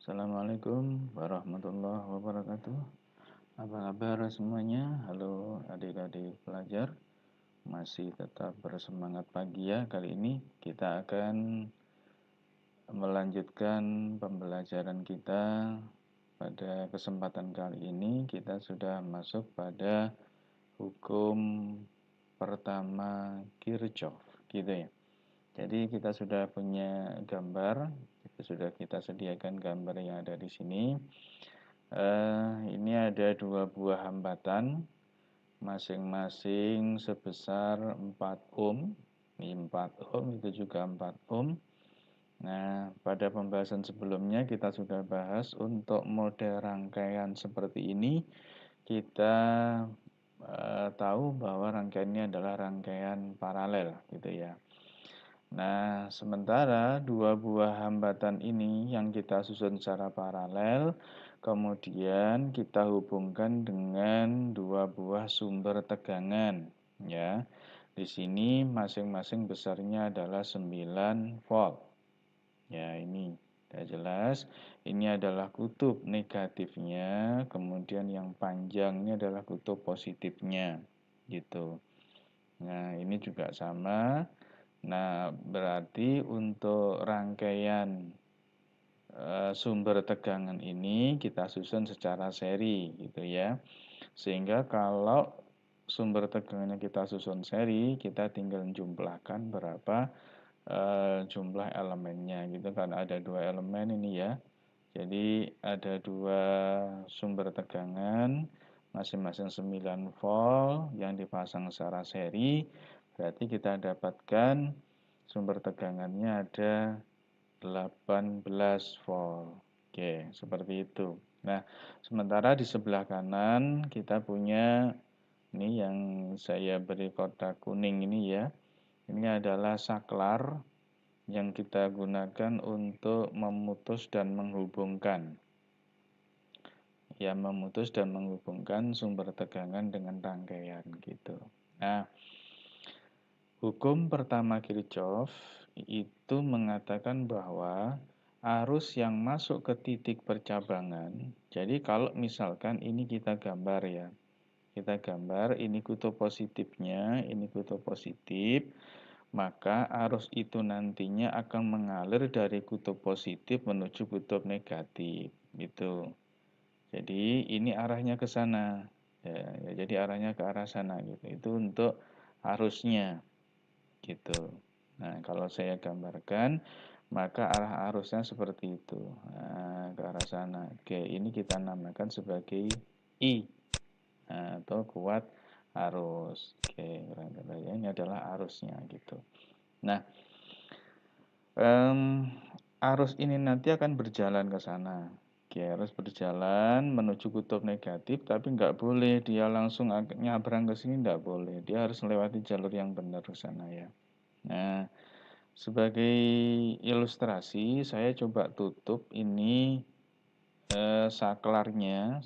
Assalamualaikum warahmatullahi wabarakatuh. Apa kabar semuanya? Halo adik-adik pelajar. Masih tetap bersemangat pagi ya. Kali ini kita akan melanjutkan pembelajaran kita. Pada kesempatan kali ini kita sudah masuk pada hukum pertama Kirchhoff, gitu ya. Jadi kita sudah punya gambar, sudah kita sediakan gambar yang ada di sini. Ini ada dua buah hambatan, masing-masing sebesar 4 ohm. Ini 4 ohm, itu juga 4 ohm. Nah, pada pembahasan sebelumnya kita sudah bahas untuk model rangkaian seperti ini, kita tahu bahwa rangkaian ini adalah rangkaian paralel, gitu ya. Nah, sementara dua buah hambatan ini yang kita susun secara paralel, kemudian kita hubungkan dengan dua buah sumber tegangan, ya. Di sini masing-masing besarnya adalah 9 volt. Ya, ini sudah jelas. Ini adalah kutub negatifnya, kemudian yang panjangnya adalah kutub positifnya, gitu. Nah, ini juga sama. Nah, berarti untuk rangkaian sumber tegangan ini kita susun secara seri, gitu ya. Sehingga kalau sumber tegangannya kita susun seri, kita tinggal jumlahkan berapa jumlah elemennya, gitu kan. Ada dua elemen ini ya. Jadi ada dua sumber tegangan, masing-masing 9 volt yang dipasang secara seri. Berarti kita dapatkan sumber tegangannya ada 18 volt. Oke, seperti itu. Nah, sementara di sebelah kanan kita punya ini yang saya beri kotak kuning ini ya. Ini adalah saklar yang kita gunakan untuk memutus dan menghubungkan. Ya, memutus dan menghubungkan sumber tegangan dengan rangkaian gitu. Nah, hukum pertama Kirchhoff itu mengatakan bahwa arus yang masuk ke titik percabangan, jadi kalau misalkan ini kita gambar ya, kita gambar ini kutub positifnya, ini kutub positif, maka arus itu nantinya akan mengalir dari kutub positif menuju kutub negatif, gitu. Jadi ini arahnya ke sana, ya, jadi arahnya ke arah sana gitu. Itu untuk arusnya, gitu. Nah, kalau saya gambarkan, maka arah arusnya seperti itu, nah, ke arah sana. Oke, ini kita namakan sebagai I, nah, atau kuat arus. Oke, ini adalah arusnya gitu. Nah, arus ini nanti akan berjalan ke sana. Oke, harus berjalan menuju kutub negatif, tapi nggak boleh dia langsung nyabrang ke sini, nggak boleh. Dia harus melewati jalur yang benar ke sana ya. Nah, sebagai ilustrasi, saya coba tutup ini saklarnya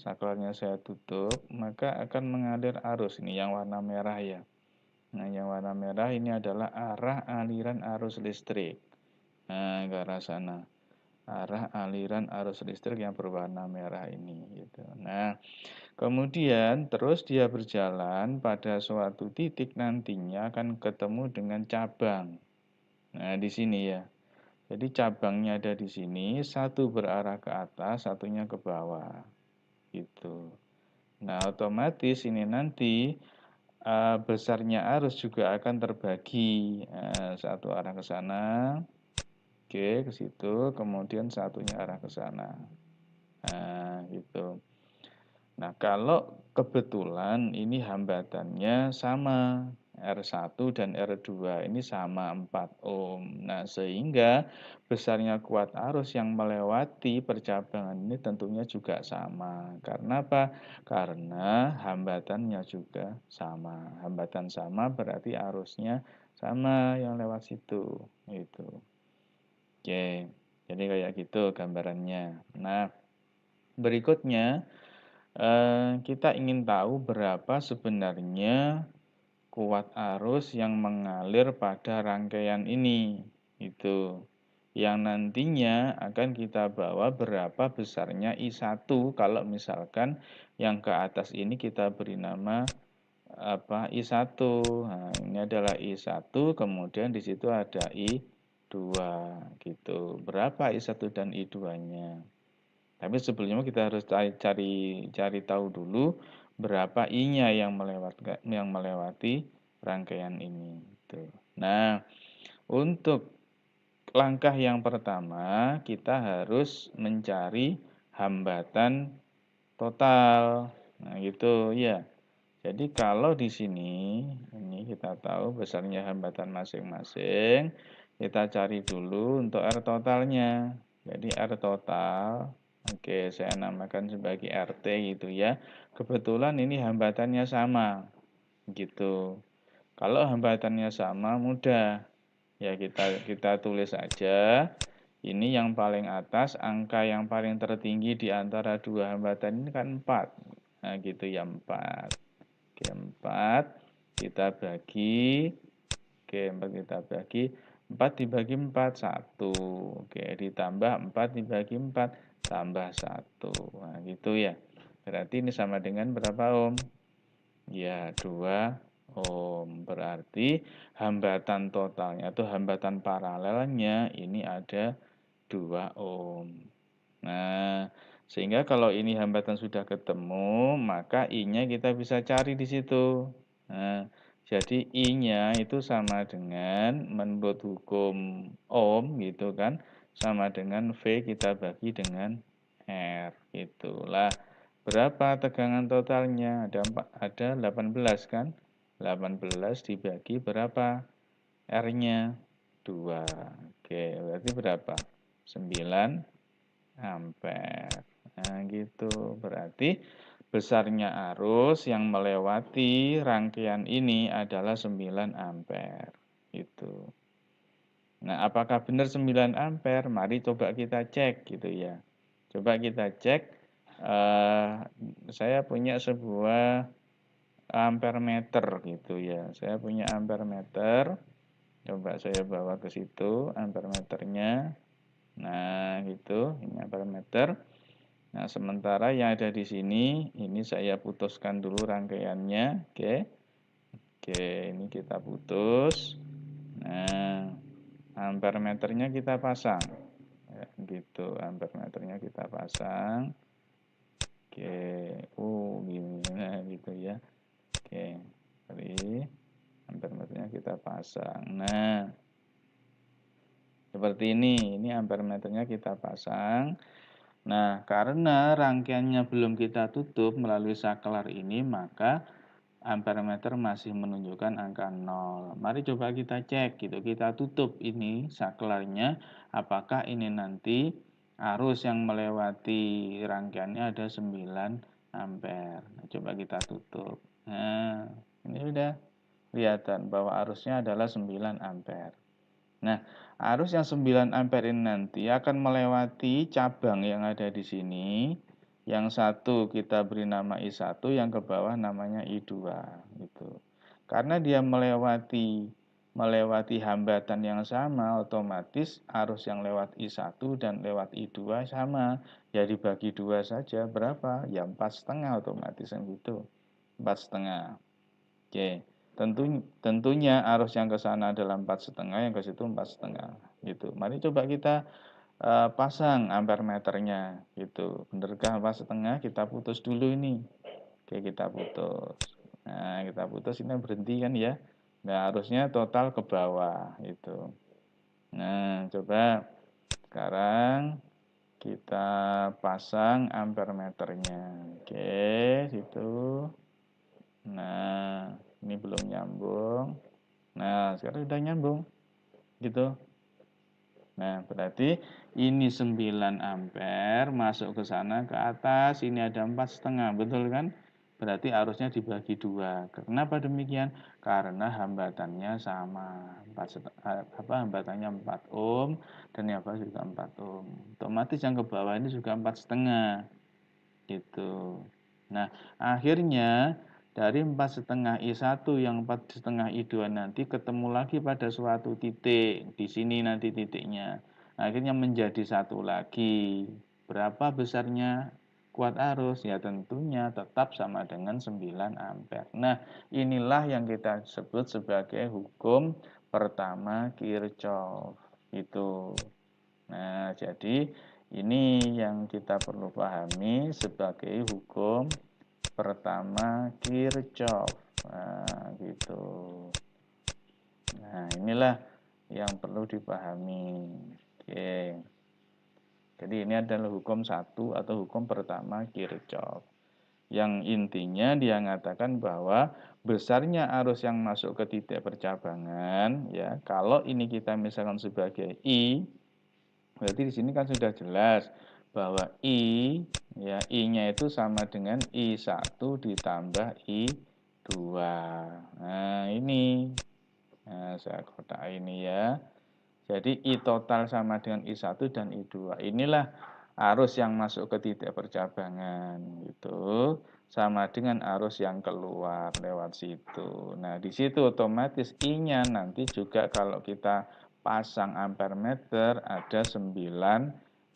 saya tutup, maka akan mengalir arus ini yang warna merah ya. Nah, yang warna merah ini adalah arah aliran arus listrik. Nah, ke arah sana. Arah aliran arus listrik yang berwarna merah ini gitu. Nah, kemudian terus dia berjalan pada suatu titik nantinya akan ketemu dengan cabang. Nah, di sini ya. Jadi cabangnya ada di sini, satu berarah ke atas, satunya ke bawah. Gitu. Nah, otomatis ini nanti besarnya arus juga akan terbagi. Satu arah ke sana, oke, ke situ, kemudian satunya arah ke sana. Nah, gitu. Nah, kalau kebetulan ini hambatannya sama, R1 dan R2 ini sama 4 ohm. Nah, sehingga besarnya kuat arus yang melewati percabangan ini tentunya juga sama. Karena apa? Karena hambatannya juga sama. Hambatan sama berarti arusnya sama yang lewat situ. Itu. Oke, jadi kayak gitu gambarannya. Nah, berikutnya kita ingin tahu berapa sebenarnya kuat arus yang mengalir pada rangkaian ini. Itu. yang nantinya akan kita bawa berapa besarnya I1 kalau misalkan yang ke atas ini kita beri nama I1. Nah, ini adalah I1, kemudian di situ ada I2 gitu. Berapa I1 dan I2-nya? Tapi sebelumnya kita harus cari tahu dulu berapa I-nya yang melewati rangkaian ini. Gitu. Nah, untuk langkah yang pertama kita harus mencari hambatan total. Nah, gitu ya. Jadi kalau di sini ini kita tahu besarnya hambatan masing-masing, kita cari dulu untuk R totalnya. Jadi R total, oke saya namakan sebagai RT gitu ya. Kebetulan ini hambatannya sama gitu. Kalau hambatannya sama mudah. Ya kita tulis saja. Ini yang paling atas, angka yang paling tertinggi di antara dua hambatan ini kan 4. Nah, gitu ya 4. Oke, 4 kita bagi. Oke, 4 kita bagi. 4 dibagi 4, 1. Oke, ditambah 4 dibagi 4, tambah 1. Nah, gitu ya. Berarti ini sama dengan berapa ohm? Ya, 2 ohm. Berarti hambatan totalnya atau hambatan paralelnya ini ada 2 ohm. Nah, sehingga kalau ini hambatan sudah ketemu, maka I-nya kita bisa cari di situ. Nah, jadi I-nya itu sama dengan menurut hukum Ohm gitu kan, sama dengan V kita bagi dengan R. Itulah berapa tegangan totalnya? Ada 18 kan? 18 dibagi berapa? R-nya 2. Oke, berarti berapa? 9 ampere. Nah, gitu. Berarti besarnya arus yang melewati rangkaian ini adalah 9 ampere. Gitu. Nah, apakah benar 9 ampere? Mari coba kita cek gitu ya. Coba kita cek. Saya punya sebuah ampere meter gitu ya. Saya punya ampere meter. Coba saya bawa ke situ ampere meternya. Nah, gitu. Ini ampere meter. Nah, sementara yang ada di sini, ini saya putuskan dulu rangkaiannya. Oke. Oke, ini kita putus. Nah, ampere meternya kita pasang. Ya, gitu, ampere meternya kita pasang. Oke. Gini. Nah, gitu ya. Oke. Mari ampere meternya kita pasang. Nah, seperti ini. Ini ampere meternya kita pasang. Nah, karena rangkaiannya belum kita tutup melalui saklar ini, maka ampere meter masih menunjukkan angka 0. Mari coba kita cek gitu. Kita tutup ini saklarnya, apakah ini nanti arus yang melewati rangkaiannya ada 9 ampere. Nah, coba kita tutup. Nah, ini sudah kelihatan bahwa arusnya adalah 9 ampere. Nah, arus yang 9 ampere ini nanti akan melewati cabang yang ada di sini. Yang satu kita beri nama I1, yang ke bawah namanya I2 gitu. Karena dia melewati hambatan yang sama, otomatis arus yang lewat I1 dan lewat I2 sama. Ya dibagi 2 saja, berapa? Ya 4,5 otomatis kan gitu. 4,5. Oke. Tentunya arus yang ke sana adalah 4,5, yang ke situ 4,5 gitu. Mari coba kita pasang ampere meternya gitu. Benarkah 4,5? Kita putus dulu ini. Oke, kita putus. Nah, kita putus ini berhenti kan ya. Nah, arusnya total ke bawah itu. Nah, coba sekarang kita pasang ampere meternya. Oke, situ. Nah, ini belum nyambung. Nah, sekarang sudah nyambung. Gitu. Nah, berarti ini 9 ampere masuk ke sana ke atas, ini ada 4,5, betul kan? Berarti arusnya dibagi 2. Kenapa demikian? Karena hambatannya sama. Hambatannya 4 ohm dan yang bawah juga 4 ohm. Otomatis yang ke bawah ini juga 4,5. Gitu. Nah, akhirnya dari 4,5 I1 yang 4,5 I2 nanti ketemu lagi pada suatu titik. Di sini nanti titiknya. akhirnya menjadi satu lagi. Berapa besarnya kuat arus? Ya tentunya tetap sama dengan 9 ampere. Nah, inilah yang kita sebut sebagai hukum pertama Kirchhoff. Itu. Nah, jadi ini yang kita perlu pahami sebagai hukum pertama Kirchhoff. Nah, gitu. Nah, inilah yang perlu dipahami. Oke. Jadi ini adalah hukum satu atau hukum pertama Kirchhoff. Yang intinya dia mengatakan bahwa besarnya arus yang masuk ke titik percabangan, ya, kalau ini kita misalkan sebagai I, berarti di sini kan sudah jelas bahwa I, ya, I-nya itu sama dengan I1 ditambah I2. Nah, ini. Nah, saya kotak ini ya. Jadi I total sama dengan I1 dan I2. Inilah arus yang masuk ke titik percabangan gitu sama dengan arus yang keluar lewat situ. Nah, di situ otomatis I-nya nanti juga kalau kita pasang ampere meter ada 9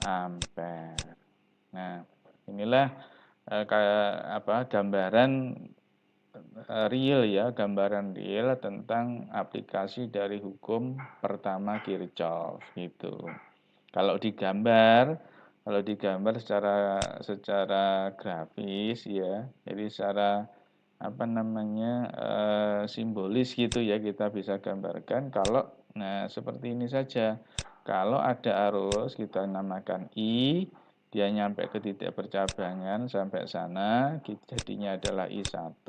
ampere. Nah, inilah gambaran real ya, gambaran real tentang aplikasi dari hukum pertama Kirchhoff gitu. Kalau digambar secara grafis ya, jadi secara simbolis gitu ya kita bisa gambarkan kalau seperti ini saja. Kalau ada arus kita namakan I, dia nyampe ke titik percabangan sampai sana, jadinya adalah I1,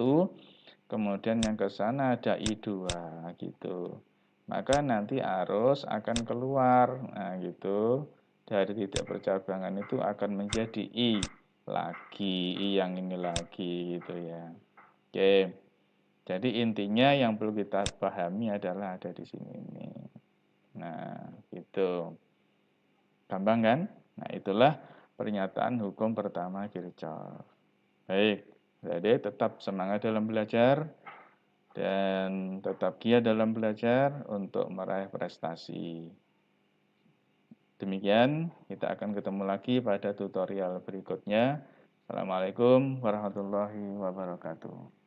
kemudian yang ke sana ada I2 gitu. Maka nanti arus akan keluar, nah gitu, dari titik percabangan itu akan menjadi I lagi, I yang ini lagi gitu ya. Oke, jadi intinya yang perlu kita pahami adalah ada di sini ini. Nah, gitu. Gampang kan? Nah, itulah pernyataan hukum pertama Kirchhoff. Baik, jadi tetap semangat dalam belajar dan tetap giat dalam belajar untuk meraih prestasi. Demikian, kita akan ketemu lagi pada tutorial berikutnya. Assalamualaikum warahmatullahi wabarakatuh.